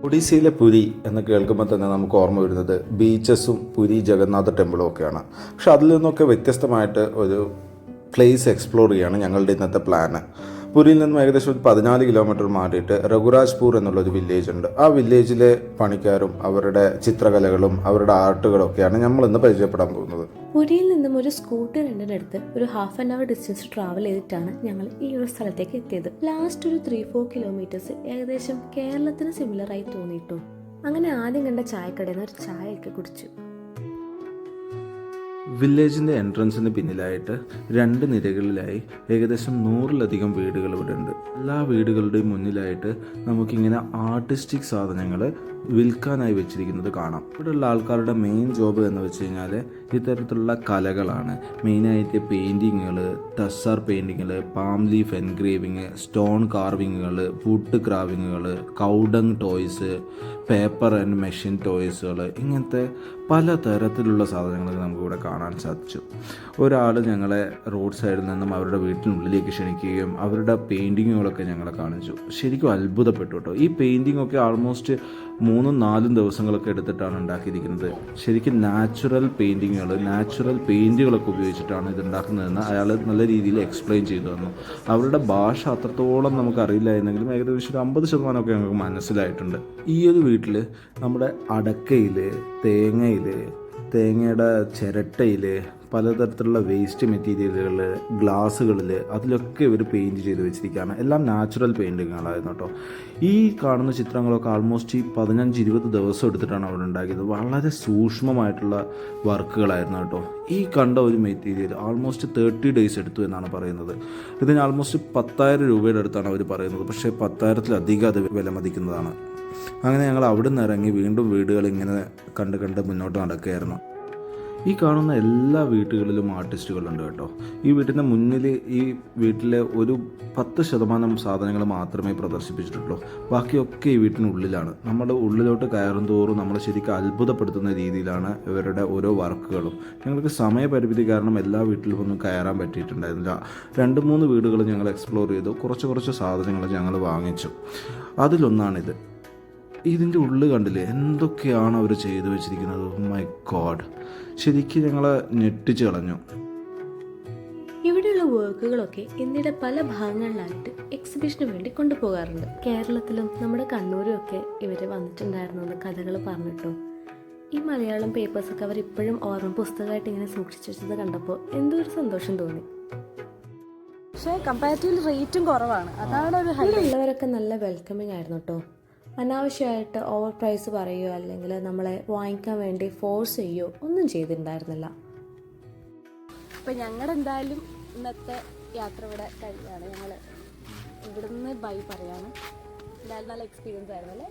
ഒഡീസയിലെ പുരി എന്ന് കേൾക്കുമ്പോൾ തന്നെ നമുക്ക് ഓർമ്മ വരുന്നത് ബീച്ചസും പുരി ജഗന്നാഥ ടെമ്പിളും ഒക്കെയാണ്. പക്ഷെ അതിൽ നിന്നൊക്കെ വ്യത്യസ്തമായിട്ട് ഒരു പ്ലേസ് എക്സ്പ്ലോർ ചെയ്യുകയാണ് ഞങ്ങളുടെ ഇന്നത്തെ പ്ലാന്. പുരിയിൽ നിന്നും ഏകദേശം ഒരു 14 കിലോമീറ്റർ മാറിയിട്ട് രഘുരാജ്പൂർ എന്നുള്ളൊരു വില്ലേജ് ഉണ്ട്. ആ വില്ലേജിലെ പണിക്കാരും അവരുടെ ചിത്രകലകളും അവരുടെ ആർട്ടുകളും ഒക്കെയാണ് നമ്മളിന്ന് പരിചയപ്പെടാൻ പോകുന്നത്. പുരിയിൽ നിന്നും ഒരു സ്കൂട്ടർ റെന്റിനടുത്ത് ഒരു ½ ഡിസ്റ്റൻസ് ട്രാവൽ ചെയ്തിട്ടാണ് ഞങ്ങൾ ഈ ഒരു സ്ഥലത്തേക്ക് എത്തിയത്. ലാസ്റ്റ് ഒരു 3-4 കിലോമീറ്റേഴ്സ് ഏകദേശം കേരളത്തിന് സിമിലറായി തോന്നിയിട്ടു. അങ്ങനെ ആദ്യം കണ്ട ചായക്കടയിൽ നിന്ന് ഒരു ചായയൊക്കെ കുടിച്ചു. വില്ലേജിൻ്റെ എൻട്രൻസിന് പിന്നിലായിട്ട് 2 നിരകളിലായി ഏകദേശം 100-ലധികം വീടുകൾ ഇവിടെ ഉണ്ട്. എല്ലാ വീടുകളുടെയും മുന്നിലായിട്ട് നമുക്കിങ്ങനെ ആർട്ടിസ്റ്റിക് സാധനങ്ങൾ വിൽക്കാനായി വെച്ചിരിക്കുന്നത് കാണാം. ഇവിടെയുള്ള ആൾക്കാരുടെ മെയിൻ ജോബ് എന്ന് വെച്ച് കഴിഞ്ഞാൽ ഇത്തരത്തിലുള്ള കലകളാണ്. മെയിനായിട്ട് പെയിൻറ്റിങ്ങുകൾ, ടസ്സർ പെയിൻറ്റിങ്ങുകൾ, പാം ലീഫ് എൻഗ്രേവിങ്, സ്റ്റോൺ കാർവിങ്ങുകൾ, വുഡ് ക്രാവിങ്ങുകൾ, cow dung toys, paper and machine ടോയ്സുകൾ, ഇങ്ങനത്തെ പല തരത്തിലുള്ള സാധനങ്ങൾ നമുക്കിവിടെ കാണാൻ സാധിച്ചു. ഒരാൾ ഞങ്ങളെ റോഡ് സൈഡിൽ നിന്നും അവരുടെ വീട്ടിനുള്ളിലേക്ക് ക്ഷണിക്കുകയും അവരുടെ പെയിൻറ്റിങ്ങുകളൊക്കെ ഞങ്ങളെ കാണിച്ചു. ശരിക്കും അത്ഭുതപ്പെട്ടു കേട്ടോ. ഈ പെയിൻറ്റിങ്ങൊക്കെ ആൾമോസ്റ്റ് 3-4 ദിവസങ്ങളൊക്കെ എടുത്തിട്ടാണ് ഉണ്ടാക്കിയിരിക്കുന്നത്. ശരിക്കും നാച്ചുറൽ പെയിൻറ്റുകളൊക്കെ ഉപയോഗിച്ചിട്ടാണ് ഇത് ഉണ്ടാക്കുന്നതെന്ന് അയാൾ നല്ല രീതിയിൽ എക്സ്പ്ലെയിൻ ചെയ്തു തന്നു. അവരുടെ ഭാഷ അത്രത്തോളം നമുക്കറിയില്ല എന്നെങ്കിലും ഏകദേശം ഒരു 50% ഞങ്ങൾക്ക് മനസ്സിലായിട്ടുണ്ട്. ഈ ഒരു വീട്ടിൽ നമ്മുടെ അടക്കയിൽ, തേങ്ങയുടെ ചിരട്ടയിൽ, പലതരത്തിലുള്ള വേസ്റ്റ് മെറ്റീരിയലുകൾ, ഗ്ലാസ്സുകളിൽ, അതിലൊക്കെ ഇവർ പെയിൻറ്റ് ചെയ്ത് വെച്ചിരിക്കുകയാണ്. എല്ലാം നാച്ചുറൽ പെയിൻറ്റിങ്ങുകളായിരുന്നു കേട്ടോ. ഈ കാണുന്ന ചിത്രങ്ങളൊക്കെ ആൾമോസ്റ്റ് 15-20 ദിവസം എടുത്തിട്ടാണ് അവിടെ ഉണ്ടാക്കിയത്. വളരെ സൂക്ഷ്മമായിട്ടുള്ള വർക്കുകളായിരുന്നു കേട്ടോ. ഈ കണ്ട ഒരു മെറ്റീരിയൽ ആൾമോസ്റ്റ് 30 days എടുത്തു എന്നാണ് പറയുന്നത്. ഇതിന് ആൾമോസ്റ്റ് 10,000 രൂപയുടെ അടുത്താണ് അവർ പറയുന്നത്. പക്ഷേ 10,000-ലധികം അത് വിലമതിക്കുന്നതാണ്. അങ്ങനെ ഞങ്ങൾ അവിടെ നിന്ന് ഇറങ്ങി വീണ്ടും വീടുകൾ ഇങ്ങനെ കണ്ട് മുന്നോട്ട് നടക്കുകയായിരുന്നു. ഈ കാണുന്ന എല്ലാ വീട്ടുകളിലും ആർട്ടിസ്റ്റുകളുണ്ട് കേട്ടോ. ഈ വീട്ടിൻ്റെ മുന്നിൽ ഈ വീട്ടിലെ ഒരു 10% സാധനങ്ങൾ മാത്രമേ പ്രദർശിപ്പിച്ചിട്ടുള്ളൂ. ബാക്കിയൊക്കെ ഈ വീട്ടിനുള്ളിലാണ്. നമ്മുടെ ഉള്ളിലോട്ട് കയറും തോറും നമ്മൾ ശരിക്കും അത്ഭുതപ്പെടുത്തുന്ന രീതിയിലാണ് ഇവരുടെ ഓരോ വർക്കുകളും. ഞങ്ങൾക്ക് സമയപരിമിതി കാരണം എല്ലാ വീട്ടിലും ഒന്നും കയറാൻ പറ്റിയിട്ടുണ്ടായിരുന്നില്ല. 2-3 വീടുകൾ ഞങ്ങൾ എക്സ്പ്ലോർ ചെയ്തു. കുറച്ച് സാധനങ്ങൾ ഞങ്ങൾ വാങ്ങിച്ചു. അതിലൊന്നാണിത്. ഇതിൻ്റെ ഉള്ളിൽ കണ്ടില്ലേ എന്തൊക്കെയാണ് അവർ ചെയ്തു വെച്ചിരിക്കുന്നത്. മൈ ഗോഡ്, ശരിക്കും ഞങ്ങളെ ഞെട്ടിച്ച് കളഞ്ഞു. ഇവിടെയുള്ള വർക്കുകളൊക്കെ ഇന്ത്യയുടെ പല ഭാഗങ്ങളിലായിട്ട് എക്സിബിഷന് വേണ്ടി കൊണ്ടുപോകാറുണ്ട്. കേരളത്തിലും നമ്മുടെ കണ്ണൂരും ഒക്കെ ഇവർ വന്നിട്ടുണ്ടായിരുന്നു എന്ന് കഥകൾ പറഞ്ഞിട്ടു. ഈ മലയാളം പേപ്പേഴ്സൊക്കെ അവർ ഇപ്പോഴും ഓർമ്മ പുസ്തകമായിട്ട് ഇങ്ങനെ സൂക്ഷിച്ചു വെച്ചത് കണ്ടപ്പോൾ എന്തോ ഒരു സന്തോഷം തോന്നി. പക്ഷേ കമ്പാരിറ്റീവ്ലി റേറ്റും കുറവാണ്. അതാണ് ഒരു ഉള്ളവരൊക്കെ നല്ല വെൽക്കമിങ് ആയിരുന്നു കേട്ടോ. അനാവശ്യമായിട്ട് ഓവർ പ്രൈസ് പറയുകയോ അല്ലെങ്കിൽ നമ്മളെ വാങ്ങിക്കാൻ വേണ്ടി ഫോഴ്സ് ചെയ്യുകയോ ഒന്നും ചെയ്തിട്ടുണ്ടായിരുന്നില്ല. അപ്പം ഞങ്ങളുടെ എന്തായാലും ഇന്നത്തെ യാത്ര ഇവിടെ കഴിയാണ്. ഞങ്ങൾ ഇവിടുന്ന് ബൈ പറയാണ്. എന്തായാലും നല്ല എക്സ്പീരിയൻസ് ആയിരുന്നു അല്ലേ.